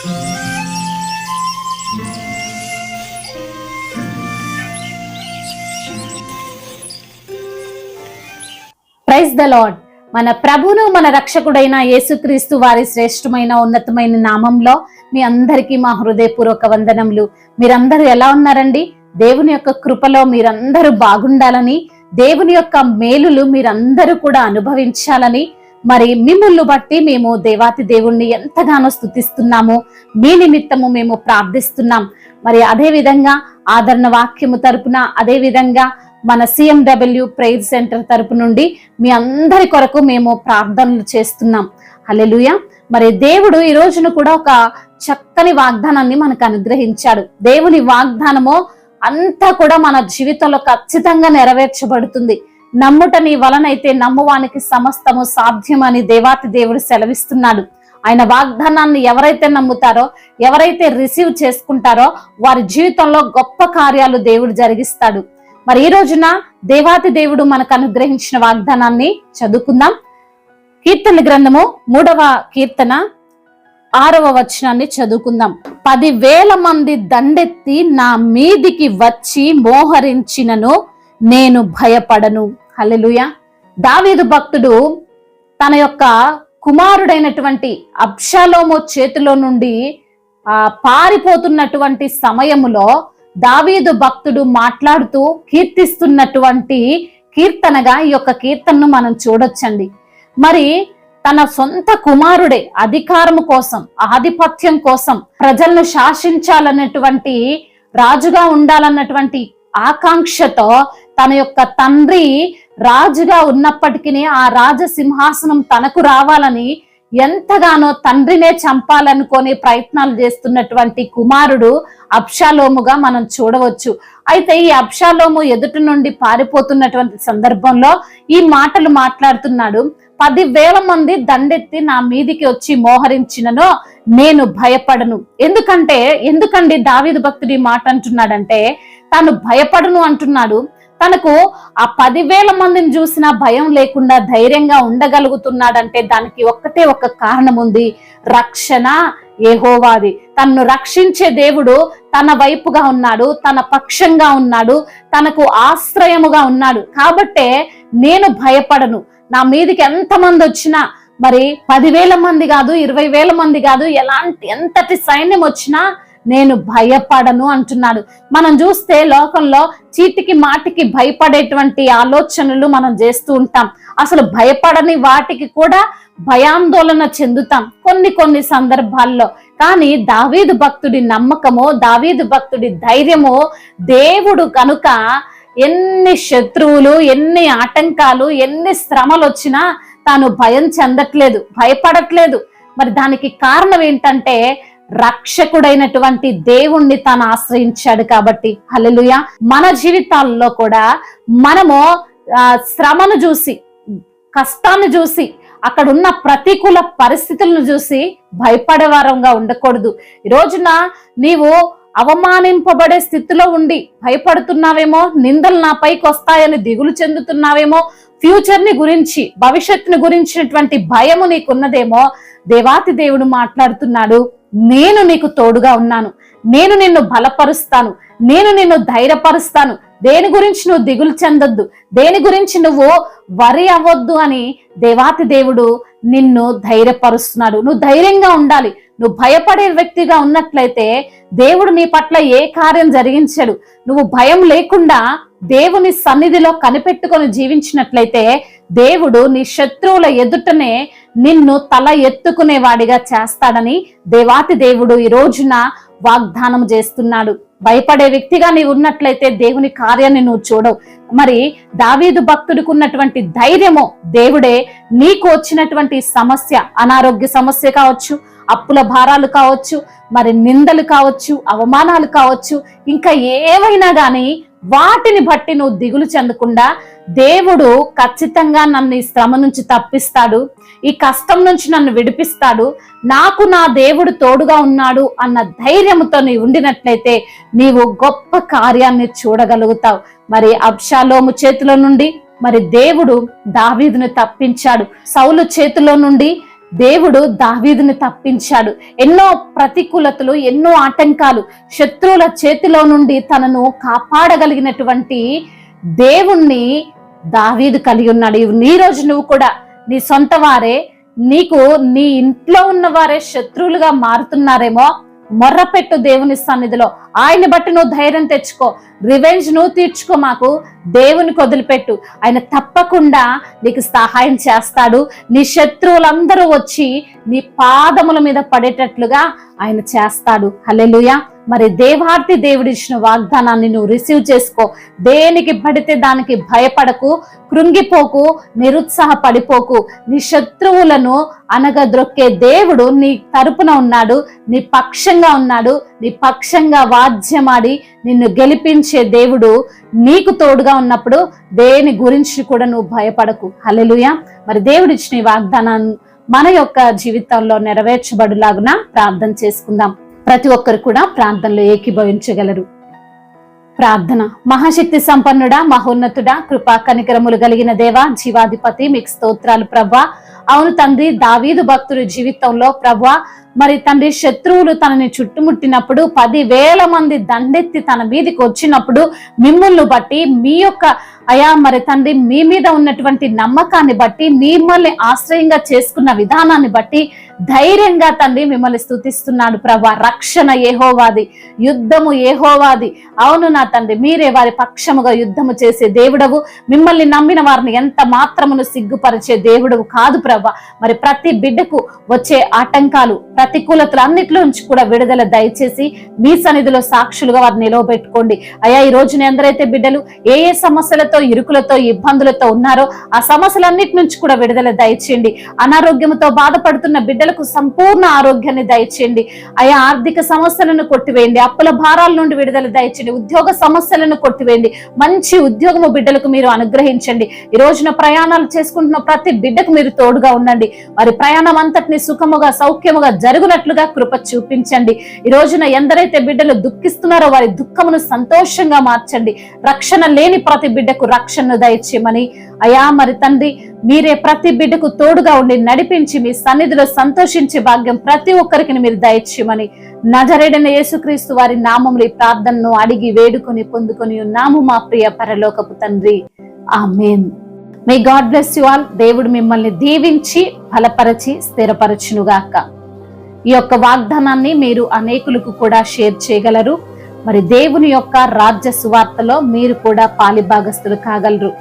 Praise the lord. మన ప్రభును మన రక్షకుడైన యేసుక్రీస్తు వారి శ్రేష్టమైన ఉన్నతమైన నామంలో మీ అందరికీ మా హృదయపూర్వక వందనములు. మీరందరూ ఎలా ఉన్నారండి? దేవుని యొక్క కృపలో మీరందరూ బాగుండాలని, దేవుని యొక్క మేలులు మీరందరూ కూడా అనుభవించాలని, మరి మిమ్మల్ని బట్టి మేము దేవాతి దేవుణ్ణి ఎంతగానో స్తుతిస్తున్నాము. మీ నిమిత్తము మేము ప్రార్థిస్తున్నాం. మరి అదే విధంగా ఆదరణ వాక్యము తరపున, అదే విధంగా మన CMW ప్రేయర్ సెంటర్ తరపు నుండి మీ అందరి కొరకు మేము ప్రార్థనలు చేస్తున్నాం. హల్లెలూయా. మరి దేవుడు ఈ రోజును కూడా ఒక చక్కని వాగ్దానాన్ని మనకు అనుగ్రహించాడు. దేవుని వాగ్దానము అంతా కూడా మన జీవితంలో ఖచ్చితంగా నెరవేర్చబడుతుంది. నమ్ముట నీ వలనైతే నమ్మువానికి సమస్తము సాధ్యమని దేవాతి దేవుడు సెలవిస్తున్నాడు. ఆయన వాగ్దానాన్ని ఎవరైతే నమ్ముతారో, ఎవరైతే రిసీవ్ చేసుకుంటారో వారి జీవితంలో గొప్ప కార్యాలు దేవుడు జరిగిస్తాడు. మరి ఈ రోజున దేవాతి దేవుడు మనకు అనుగ్రహించిన వాగ్దానాన్ని చదువుకుందాం. కీర్తన గ్రంథము 3వ కీర్తన 6వ వచనాన్ని చదువుకుందాం. 10,000 మంది దండెత్తి నా మీదికి వచ్చి మోహరించినను నేను భయపడను. హల్లెలూయా. దావీదు భక్తుడు తన యొక్క కుమారుడైనటువంటి అబ్షాలోము చేతిలో నుండి పారిపోతున్నటువంటి సమయములో దావీదు భక్తుడు మాట్లాడుతూ కీర్తిస్తున్నటువంటి కీర్తనగా ఈ యొక్క కీర్తనను మనం చూడొచ్చండి. మరి తన సొంత కుమారుడే అధికారము కోసం, ఆధిపత్యం కోసం, ప్రజలను శాసించాలన్నటువంటి, రాజుగా ఉండాలన్నటువంటి ఆకాంక్షతో తన యొక్క తండ్రి రాజుగా ఉన్నప్పటికీ ఆ రాజసింహాసనం తనకు రావాలని ఎంతగానో తండ్రినే చంపాలనుకునే ప్రయత్నాలు చేస్తున్నటువంటి కుమారుడు అబ్షాలోముగా మనం చూడవచ్చు. అయితే ఈ అబ్షాలోము ఎదుటి నుండి పారిపోతున్నటువంటి సందర్భంలో ఈ మాటలు మాట్లాడుతున్నాడు. 10,000 మంది దండెత్తి నా మీదికి వచ్చి మోహరించినను నేను భయపడను. ఎందుకండి దావీదు భక్తుడు ఈ మాట అంటున్నాడంటే, తాను భయపడను అంటున్నాడు. తనకు ఆ 10,000 మందిని చూసినా భయం లేకుండా ధైర్యంగా ఉండగలుగుతున్నాడంటే దానికి ఒక్కటే ఒక కారణం ఉంది. రక్షణ యెహోవాది. తన్ను రక్షించే దేవుడు తన వైపుగా ఉన్నాడు, తన పక్షంగా ఉన్నాడు, తనకు ఆశ్రయముగా ఉన్నాడు. కాబట్టే నేను భయపడను. నా మీదికి ఎంతమంది వచ్చినా, మరి 10,000 మంది కాదు, 20,000 మంది కాదు, ఎంతటి సైన్యం వచ్చినా నేను భయపడను అంటున్నాడు. మనం చూస్తే లోకంలో చీటికి మాటికి భయపడేటువంటి ఆలోచనలు మనం చేస్తూ ఉంటాం. అసలు భయపడని వాటికి కూడా భయాందోళన చెందుతాం కొన్ని సందర్భాల్లో. కానీ దావీదు భక్తుడి నమ్మకము, దావీదు భక్తుడి ధైర్యము, దేవుడు కనుక ఎన్ని శత్రువులు, ఎన్ని ఆటంకాలు, ఎన్ని శ్రమలు వచ్చినా తాను భయం చెందట్లేదు, భయపడట్లేదు. మరి దానికి కారణం ఏంటంటే రక్షకుడైనటువంటి దేవుణ్ణి తాను ఆశ్రయించాడు కాబట్టి. హల్లెలూయా. మన జీవితాల్లో కూడా మనము శ్రమను చూసి, కష్టాన్ని చూసి, అక్కడ ఉన్న ప్రతికూల పరిస్థితులను చూసి భయపడే వారంగా ఉండకూడదు. ఈ రోజున నీవు అవమానింపబడే స్థితిలో ఉండి భయపడుతున్నావేమో, నిందలు నా పైకి వస్తాయని దిగులు చెందుతున్నావేమో, ఫ్యూచర్ ని గురించి, భవిష్యత్తుని గురించినటువంటి భయము నీకున్నదేమో. దేవాతి దేవుడు మాట్లాడుతున్నాడు, నేను నీకు తోడుగా ఉన్నాను, నేను నిన్ను బలపరుస్తాను, నేను నిన్ను ధైర్యపరుస్తాను. దేని గురించి నువ్వు దిగులు చెందొద్దు, దేని గురించి నువ్వు వరి అవ్వద్దు అని దేవాతి దేవుడు నిన్ను ధైర్యపరుస్తున్నాడు. నువ్వు ధైర్యంగా ఉండాలి. నువ్వు భయపడే వ్యక్తిగా ఉన్నట్లయితే దేవుడు నీ పట్ల ఏ కార్యం జరిగించడు. నువ్వు భయం లేకుండా దేవుని సన్నిధిలో కనిపెట్టుకొని జీవించినట్లయితే దేవుడు నీ శత్రువుల ఎదుటనే నిన్ను తల ఎత్తుకునేవాడిగా చేస్తాడని దేవాతి దేవుడు ఈ రోజున వాగ్దానం చేస్తున్నాడు. భయపడే వ్యక్తిగా నీవు ఉన్నట్లయితే దేవుని కార్యాన్ని నువ్వు చూడవు. మరి దావీదు భక్తుడికి ఉన్నటువంటి ధైర్యము దేవుడే నీకు వచ్చినటువంటి సమస్య, అనారోగ్య సమస్య కావచ్చు, అప్పుల భారాలు కావచ్చు, మరి నిందలు కావచ్చు, అవమానాలు కావచ్చు, ఇంకా ఏవైనా గాని వాటిని బట్టి నువ్వు దిగులు చెందకుండా దేవుడు ఖచ్చితంగా నన్ను ఈ శ్రమ నుంచి తప్పిస్తాడు, ఈ కష్టం నుంచి నన్ను విడిపిస్తాడు, నాకు నా దేవుడు తోడుగా ఉన్నాడు అన్న ధైర్యంతో నీవు ఉండినట్లయితే నీవు గొప్ప కార్యాన్ని చూడగలుగుతావు. మరి అబ్షాలోము చేతిలో నుండి మరి దేవుడు దావీదును తప్పించాడు. సౌలు చేతిలో నుండి దేవుడు దావీదుని తప్పించాడు. ఎన్నో ప్రతికూలతలు, ఎన్నో ఆటంకాలు, శత్రువుల చేతిలో నుండి తనను కాపాడగలిగినటువంటి దేవుణ్ణి దావీదు కలిగి ఉన్నాడు. ఈ రోజు నువ్వు కూడా నీ సొంత వారే, నీకు నీ ఇంట్లో ఉన్న వారే శత్రువులుగా మారుతున్నారేమో, మొర్రపెట్టు దేవుని సన్నిధిలో. ఆయన్ని బట్టి నువ్వు ధైర్యం తెచ్చుకో. రివెంజ్ నువ్వు తీర్చుకో, మాకు దేవునికి వదిలిపెట్టు. ఆయన తప్పకుండా నీకు సహాయం చేస్తాడు. నీ శత్రువులందరూ వచ్చి నీ పాదముల మీద పడేటట్లుగా ఆయన చేస్తాడు. హల్లెలూయా. మరి దేవార్తి దేవుడిచ్చిన వాగ్దానాన్ని నువ్వు రిసీవ్ చేసుకో. దేనికి పడితే దానికి భయపడకు, కృంగిపోకు, నిరుత్సాహపడిపోకు. నీ శత్రువులను అనగద్రొక్కే దేవుడు నీ తరపున ఉన్నాడు, నీ పక్షంగా ఉన్నాడు. నీ పక్షంగా వాద్యమాడి నిన్ను గెలిపించే దేవుడు నీకు తోడుగా ఉన్నప్పుడు దేని గురించి కూడా నువ్వు భయపడకు. హల్లెలూయా. మరి దేవుడిచ్చిన ఈ వాగ్దానాన్ని మన యొక్క జీవితంలో నెరవేర్చబడులాగున ప్రార్థన చేసుకుందాం. ప్రతి ఒక్కరు కూడా ప్రార్థనలో ఏకీభవించగలరు. ప్రార్థన. మహాశక్తి సంపన్నుడా, మహోన్నతుడా, కృపా కనికరములు కలిగిన దేవా, జీవాధిపతి, మీకు స్తోత్రాలు ప్రభా. అవును తండ్రి, దావీదు భక్తుడి జీవితంలో ప్రభా, మరి తండ్రి శత్రువులు తనని చుట్టుముట్టినప్పుడు 10,000 మంది దండెత్తి తన మీదకి వచ్చినప్పుడు మిమ్మల్ని బట్టి, మీ యొక్క అయా మరి తండ్రి మీ మీద ఉన్నటువంటి నమ్మకాన్ని బట్టి, మిమ్మల్ని ఆశ్రయంగా చేసుకున్న విధానాన్ని బట్టి ధైర్యంగా తండ్రి మిమ్మల్ని స్తుతిస్తున్నాడు ప్రభా. రక్షణ యెహోవాది, యుద్ధము యెహోవాది. అవును నా తండ్రి, మీరే వారి పక్షముగా యుద్ధము చేసే దేవుడవు. మిమ్మల్ని నమ్మిన వారిని ఎంత మాత్రమును సిగ్గుపరిచే దేవుడవు కాదు ప్రభా. మరి ప్రతి బిడ్డకు వచ్చే ఆటంకాలు, ప్రతికూలతలు అన్నిట్లో నుంచి కూడా విడుదల దయచేసి మీ సన్నిధిలో సాక్షులుగా వారిని నిలవబెట్టుకోండి. అయ్యా, ఈ రోజున ఎందరైతే బిడ్డలు ఏ ఏ సమస్యలతో, ఇరుకులతో, ఇబ్బందులతో ఉన్నారో ఆ సమస్యలన్నిటి నుంచి కూడా విడుదల దయచేయండి. అనారోగ్యంతో బాధపడుతున్న బిడ్డలకు సంపూర్ణ ఆరోగ్యాన్ని దయచేయండి. అయా, ఆర్థిక సమస్యలను కొట్టివేయండి. అప్పుల భారాల నుండి విడుదల దయచేయండి. ఉద్యోగ సమస్యలను కొట్టివేయండి. మంచి ఉద్యోగము బిడ్డలకు మీరు అనుగ్రహించండి. ఈ రోజున ప్రయాణాలు చేసుకుంటున్న ప్రతి బిడ్డకు మీరు తోడుగా ఉండండి. వారి ప్రయాణం అంతటిని సుఖముగా, సౌఖ్యముగా జరుగునట్లుగా కృప చూపించండి. ఈ రోజున ఎందరైతే బిడ్డలు దుఃఖిస్తున్నారో వారి దుఃఖమును సంతోషంగా మార్చండి. రక్షణ లేని ప్రతి బిడ్డకు రక్షణను దయచేయమని అయా మరి తండ్రి మీరే ప్రతి బిడ్డకు తోడుగా ఉండి నడిపించి మీ సన్నిధిలో సంతోషించే భాగ్యం ప్రతి ఒక్కరికి మీరు దయచేయమని నజరేయుడైన యేసుక్రీస్తు వారి నామములో ఈ ప్రార్థనను అడిగి వేడుకొని పొందుకొని ఉన్నాము మా ప్రియ పరలోకపు తండ్రి. ఆమేన్. May God bless you all. దేవుడు మిమ్మల్ని దీవించి బలపరచి స్థిరపరచునుగాక. ఈ యొక్క వాగ్దానాన్ని మీరు అనేకులకు కూడా షేర్ చేయగలరు. మరి దేవుని యొక్క రాజ్య సువార్తలో మీరు కూడా పాలిభాగస్తులు కాగలరు.